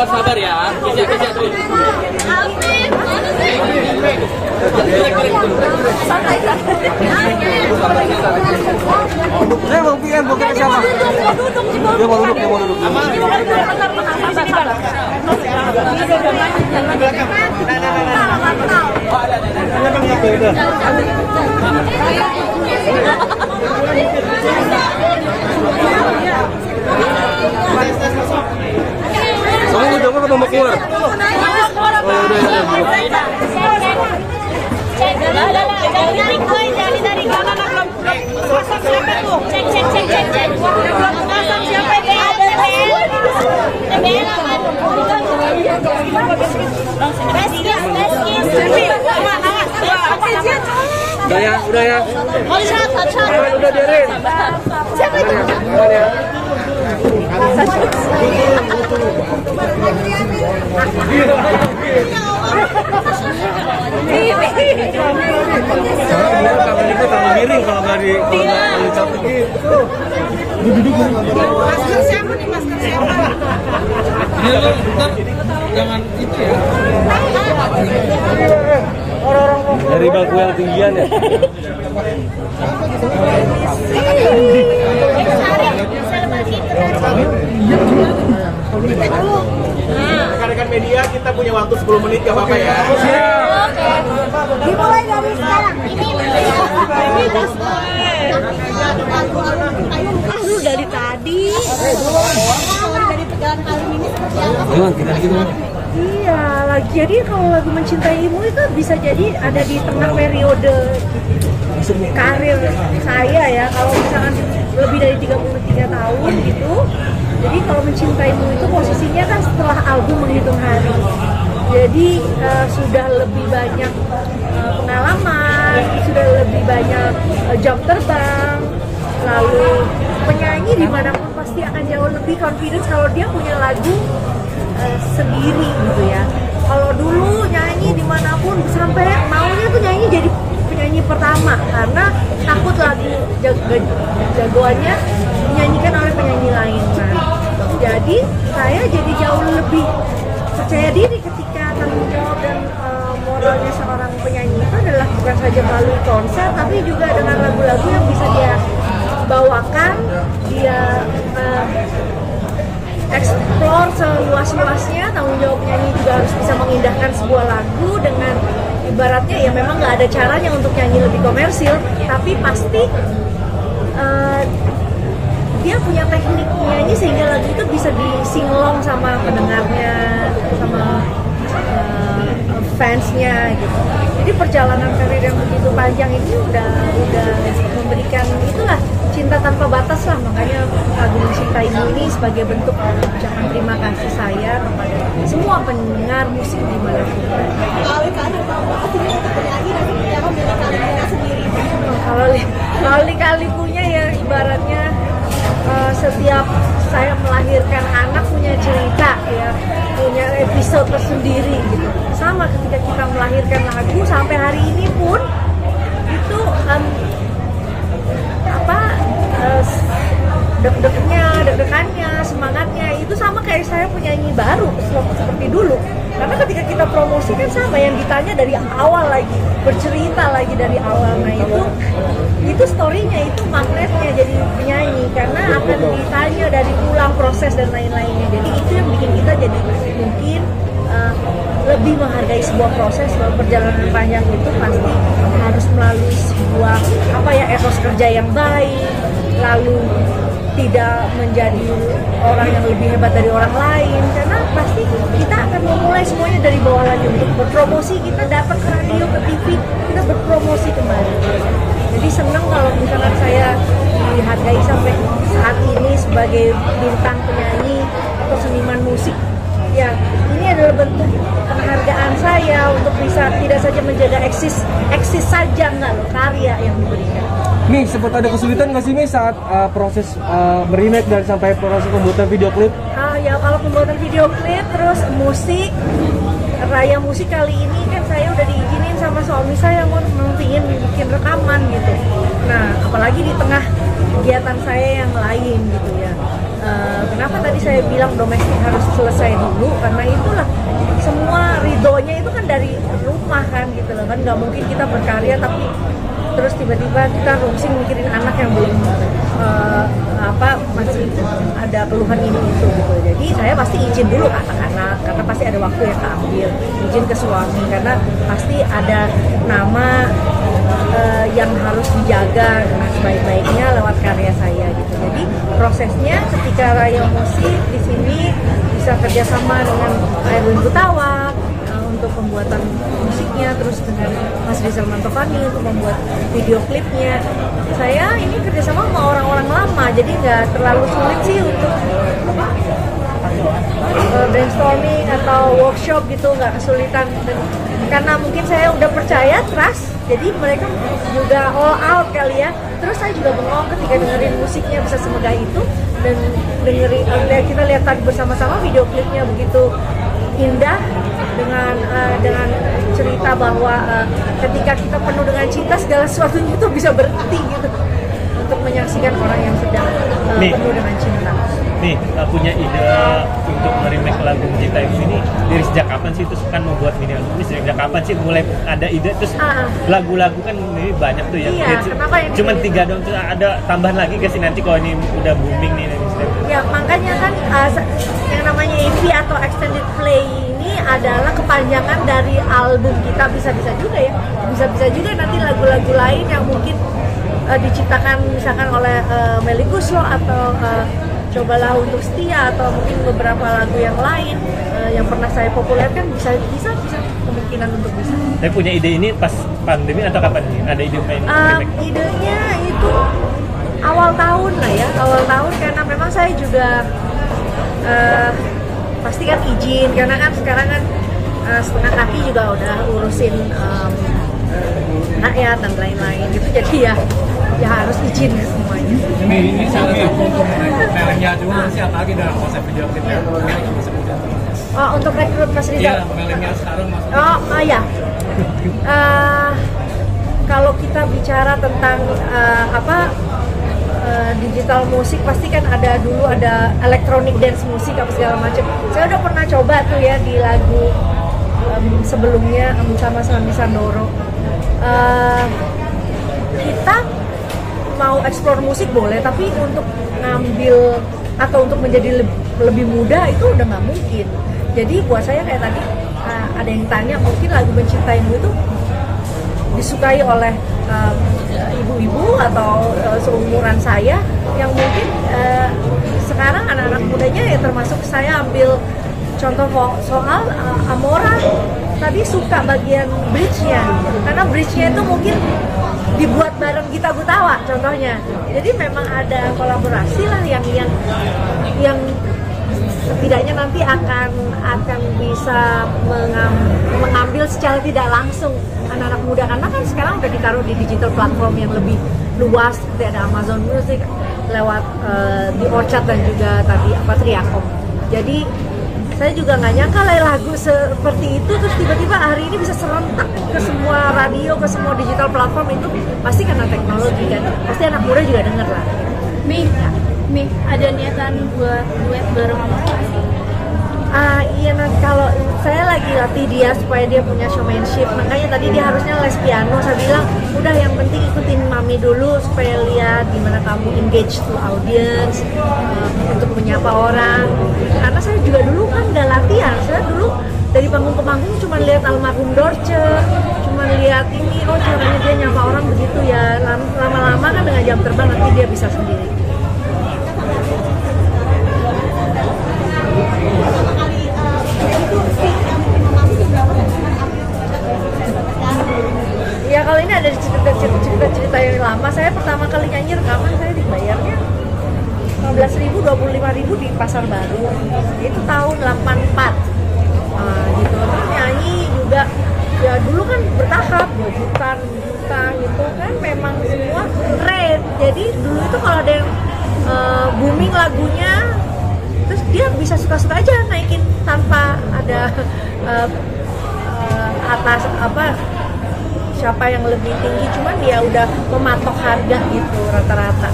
Sabar ya. Kejak tuh. Saya mau pian, mau kita siapa? Dia mau duduk. Kamu udah mau keluar? Udah ya. Udah biarin. Siapa itu? Itu tambah miring kalau nggak dicapek gitu. Duduk. Masker siapa nih? Masker siapa? Iya lo, jangan itu ya. Dari bangku yang tinggian ya. Rekan-rekan media, kita punya waktu 10 menit, gak apa-apa ya? Oke. Dimulai dari sekarang. Ini dari tadi. Dari pegangan kali ini seperti apa? Iya, lagi. Jadi kalau lagu Mencintaimu itu bisa jadi ada di tengah periode karir saya ya. Kalau misalkan lebih dari 33 tahun gitu. Jadi kalau Mencintaimu itu posisinya kan setelah album Menghitung Hari. Jadi sudah lebih banyak pengalaman, sudah lebih banyak jam terbang. Lalu penyanyi dimanapun pasti akan jauh lebih confidence kalau dia punya lagu sendiri gitu ya. Kalau dulu nyanyi dimanapun sampai maunya tuh nyanyi jadi penyanyi pertama karena takut lagu jagoannya dinyanyikan oleh penyanyi lain. Nah, jadi saya jadi jauh lebih percaya diri ketika tanggung jawab dan moralnya seorang penyanyi itu adalah bukan saja melalui konser tapi juga dengan lagu-lagu yang bisa dia bawakan, dia explore seluas-luasnya. Tanggung jawab penyanyi juga harus bisa mengindahkan sebuah lagu dengan ibaratnya ya memang nggak ada caranya untuk nyanyi lebih komersil, tapi pasti dia punya teknik nyanyi sehingga lagu itu bisa disinglong sama pendengarnya, sama fansnya gitu. Jadi perjalanan karir yang begitu panjang ini udah memberikan itulah cinta tanpa batas lah, makanya lagu Mencintaimu ini sebagai bentuk ucapan terima kasih saya kepada semua pendengar musik di mana pun. Kalau kali punya ya ibaratnya setiap saya melahirkan anak punya cerita ya, punya episode tersendiri gitu. Sama ketika kita melahirkan lagu sampai hari ini pun itu deg-degannya, semangatnya itu sama kayak saya penyanyi baru seperti dulu. Karena ketika kita promosi kan sama yang ditanya dari awal lagi, bercerita lagi dari awal. Nah itu story-nya, itu magnetnya jadi penyanyi karena akan ditanya dari ulang proses dan lain-lainnya. Jadi itu yang bikin kita jadi mungkin lebih menghargai sebuah proses, sebuah perjalanan panjang itu pasti harus melalui sebuah etos kerja yang baik, lalu tidak menjadi orang yang lebih hebat dari orang lain, karena pasti kita akan memulai semuanya dari bawah lagi. Untuk berpromosi kita dapat ke radio, ke TV, kita berpromosi kembali. Jadi senang kalau misalkan saya dihargai sampai saat ini sebagai bintang penyanyi atau seniman musik. Ya, ini adalah bentuk penghargaan saya untuk bisa tidak saja menjaga eksis saja, enggak loh, karya yang diberikan. Mi, sempat ada kesulitan nggak sih Mi saat proses remake dan sampai proses pembuatan video klip? Ya kalau pembuatan video klip terus musik, Raya Musik kali ini kan saya udah diizinin sama suami saya mau pingin bikin rekaman gitu. Nah apalagi di tengah kegiatan saya yang lain gitu ya. saya bilang domestik harus selesai dulu, karena itulah semua ridhonya itu kan dari rumah kan gitu loh kan, nggak mungkin kita berkarya tapi terus tiba-tiba kita rungsing mikirin anak yang belum masih ada keluhan ini itu gitu. Jadi saya pasti izin dulu ke anak-anak karena pasti ada waktu yang keambil, izin ke suami karena pasti ada nama yang harus dijaga dengan sebaik-baiknya lewat karya saya gitu. Jadi prosesnya ketika Raya Musik di sini bisa kerjasama dengan Erwin Gutawa untuk pembuatan musiknya, terus dengan Mas Rizal Mantovani untuk membuat video klipnya. Saya ini kerjasama sama orang-orang lama, jadi nggak terlalu sulit sih untuk brainstorming atau workshop gitu, nggak kesulitan. Dan karena mungkin saya udah percaya, trust, jadi mereka juga all out kali ya. Terus saya juga bengong ketika dengerin musiknya bisa semegah itu, dan dengerin kita lihat tadi bersama-sama video klipnya begitu indah dengan cerita bahwa ketika kita penuh dengan cinta segala sesuatunya itu bisa berhenti gitu untuk menyaksikan orang yang sedang penuh dengan cinta. Nih, punya ide untuk remake lagu Cinta ini dari sejak kapan sih, terus kan membuat mini album ini sejak kapan sih mulai ada ide, terus lagu-lagu kan ini banyak tuh ya. Iya, cuman 3 dong, terus ada tambahan lagi gak sih nanti kalau ini udah booming nih? Ya makanya kan yang namanya EP atau extended play ini adalah kepanjangan dari album kita, bisa-bisa juga ya, bisa-bisa juga nanti lagu-lagu lain yang mungkin diciptakan misalkan oleh Melly Goeslaw atau Cobalah Untuk Setia atau mungkin beberapa lagu yang lain yang pernah saya populerkan, bisa kemungkinan untuk bisa. Saya punya ide ini pas pandemi atau kapan nih? Ada ide main remake? Idenya itu awal tahun lah ya, awal tahun, karena memang saya juga pasti kan izin, karena kan sekarang kan setengah kaki juga udah urusin rakyat dan lain-lain gitu, jadi ya harus izin semuanya. Ini salah satu untuk Melenya juga sih, apalagi dalam konsep video klipnya. Oh, untuk rekrut Mas Rizal? Iya, Melenya sekarang maksudnya. Oh ya. Kalau kita bicara tentang digital musik, pasti kan dulu ada electronic dance musik apa segala macam. Saya udah pernah coba tuh ya di lagu sebelumnya sama Sandi Sandoro. Kita mau explore musik boleh, tapi untuk ngambil atau untuk menjadi lebih mudah itu udah nggak mungkin. Jadi buat saya kayak tadi ada yang tanya, mungkin lagu Mencintaimu itu disukai oleh ibu-ibu atau seumuran saya yang mungkin sekarang anak-anak mudanya ya, termasuk saya ambil contoh soal Amora tadi suka bagian bridge-nya, karena bridge-nya itu mungkin dibuat bareng Gita Gutawa contohnya. Jadi memang ada kolaborasi lah yang setidaknya nanti akan bisa mengambil secara tidak langsung anak-anak muda, karena kan sekarang udah ditaruh di digital platform yang lebih luas seperti ada Amazon Music lewat di Orchard dan juga tadi Triakom. Jadi saya juga nggak nyangka lah lagu seperti itu terus tiba-tiba hari ini bisa serentak ke semua radio, ke semua digital platform. Itu pasti karena teknologi kan, pasti anak muda juga denger lah. Mi, ada niatan buat duet bareng Amora nggak sih? Iya, nanti kalau saya lagi latih dia supaya dia punya showmanship, makanya tadi dia harusnya les piano. Saya bilang udah, yang penting ikutin mami dulu supaya lihat gimana kamu engage to audience, untuk menyapa orang. Karena saya juga dulu kan nggak latihan, saya dulu dari panggung ke panggung cuma lihat almarhum Dorce, cuma lihat ini, oh caranya dia nyapa orang begitu ya. Lama-lama kan dengan jam terbang nanti dia bisa sendiri. Ya kalau ini ada cerita yang lama. Saya pertama kali nyanyi rekaman saya dibayarnya 15.000, 25.000 di Pasar Baru. Itu tahun 84. Gitu. Terus nyanyi juga ya dulu kan bertahap, 2 juta gitu kan, memang semua rate. Jadi dulu itu kalau ada yang booming lagunya, terus dia bisa suka-suka aja naikin tanpa ada atas siapa yang lebih tinggi, cuman dia udah mematok harga gitu rata-rata.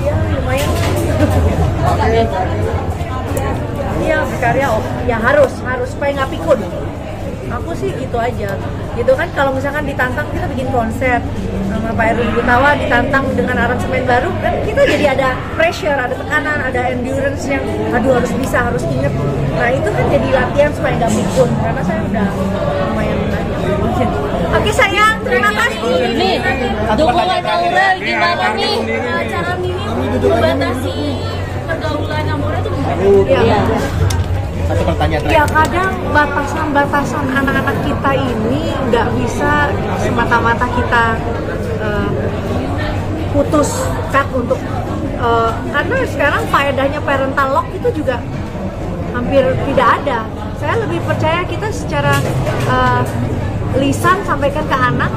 Ya lumayan. berkarya, oh ya harus supaya nggak pikun. Aku sih gitu aja, gitu kan. Kalau misalkan ditantang kita bikin konsep sama Pak Erwin Gutawa, ditantang dengan aransemen baru, kan kita jadi ada pressure, ada tekanan, ada endurance yang aduh harus bisa, harus inget. Nah itu kan jadi latihan supaya nggak pikun, karena saya udah lumayan belajar. Oke sayang, terima kasih. Nih, dukungan Aurel gimana nih? Cara Mimi membatasi pergaulan Amora tuh gimana? Iya. Satu pertanyaan Ya kadang batasan anak-anak kita ini nggak bisa semata-mata kita putus cut untuk karena sekarang faedahnya parental lock itu juga hampir tidak ada. Saya lebih percaya kita secara lisan sampaikan ke anak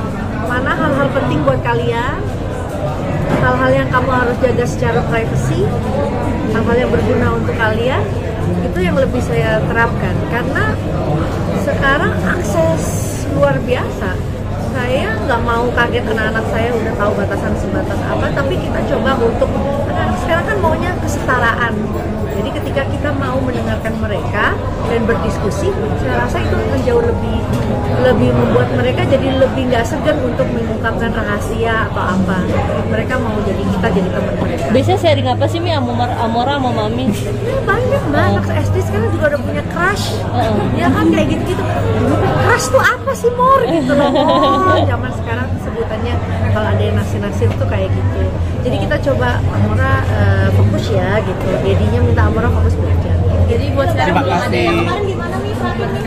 mana hal-hal penting buat kalian, hal-hal yang kamu harus jaga secara privacy, hal-hal yang berguna untuk kalian. Itu yang lebih saya terapkan karena sekarang akses luar biasa. Saya nggak mau kaget anak-anak saya udah tahu batasan sebatas apa, tapi kita coba untuk anak-anak sekarang kan maunya kesetaraan. Jadi ketika kita mau mendengarkan mereka dan berdiskusi, saya rasa itu akan jauh lebih membuat mereka jadi lebih nggak segan untuk mengungkapkan rahasia atau apa. Mereka mau jadi kita jadi teman mereka. Biasanya sharing apa sih Mi Amora sama Mami? Ya, banyak mbak, anak SD sekarang juga udah punya crush. Ya kan kayak gitu-gitu. Crush tuh apa sih Mor? Gitu loh. Oh, zaman sekarang sebutannya kalau ada yang naksir-naksir tuh kayak gitu. Jadi kita coba Amora fokus ya gitu. Dedinya minta Amora fokus belajar. Jadi buat sekarang belum ada yang Kemarin gimana nih Fatin nih?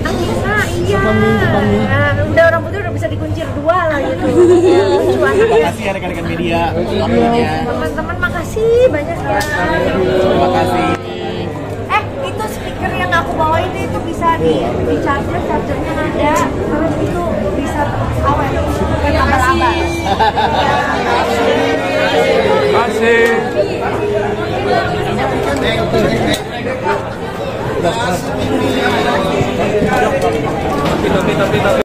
Amina, iya. Nah, udah orang putih udah bisa dikuncir 2 lah gitu. Terima kasih ya rekan-rekan media waktunya. Teman-teman makasih banyak ya. Terima kasih. Itu speaker yang aku bawa itu bisa di charger, chargernya ada. Terus itu bisa awet. Terima kasih. Tapi